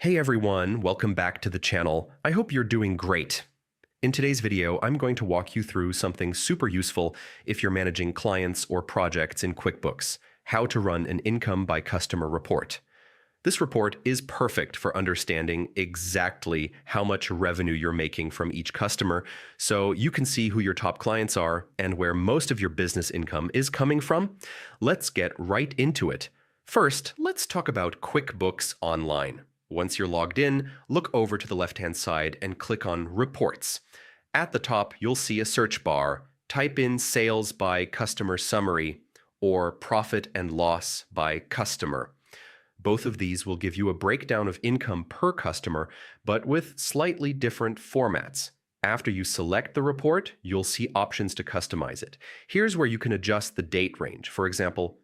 Hey everyone, welcome back to the channel. I hope you're doing great. In today's video, I'm going to walk you through something super useful if you're managing clients or projects in QuickBooks, how to run an income by customer report. This report is perfect for understanding exactly how much revenue you're making from each customer, so you can see who your top clients are and where most of your business income is coming from. Let's get right into it. First, let's talk about QuickBooks Online. Once you're logged in, look over to the left-hand side and click on Reports. At the top, you'll see a search bar. Type in Sales by Customer Summary or Profit and Loss by Customer. Both of these will give you a breakdown of income per customer, but with slightly different formats. After you select the report, you'll see options to customize it. Here's where you can adjust the date range. For example,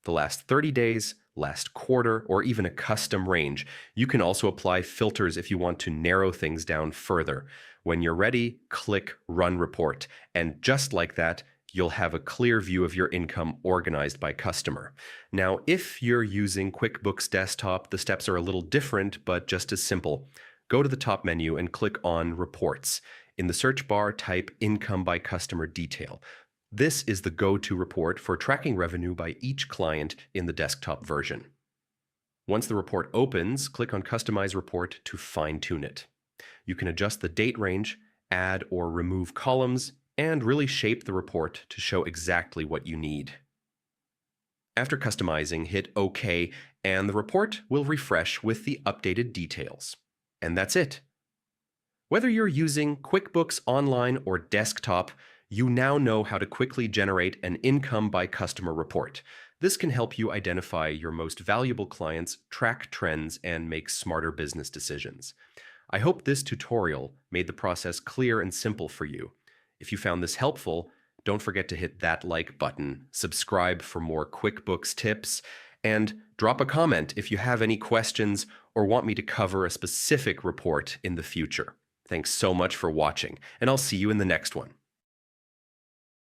the last 30 days, last quarter, or even a custom range. You can also apply filters if you want to narrow things down further. When you're ready, click Run Report, and just like that, you'll have a clear view of your income organized by customer. Now, if you're using QuickBooks Desktop, the steps are a little different, but just as simple. Go to the top menu and click on Reports. In the search bar, type Income by Customer Detail. This is the go-to report for tracking revenue by each client in the desktop version. Once the report opens, click on Customize Report to fine-tune it. You can adjust the date range, add or remove columns, and really shape the report to show exactly what you need. After customizing, hit OK, and the report will refresh with the updated details. And that's it. Whether you're using QuickBooks Online or Desktop, you now know how to quickly generate an income by customer report. This can help you identify your most valuable clients, track trends, and make smarter business decisions. I hope this tutorial made the process clear and simple for you. If you found this helpful, don't forget to hit that like button, subscribe for more QuickBooks tips, and drop a comment if you have any questions or want me to cover a specific report in the future. Thanks so much for watching, and I'll see you in the next one.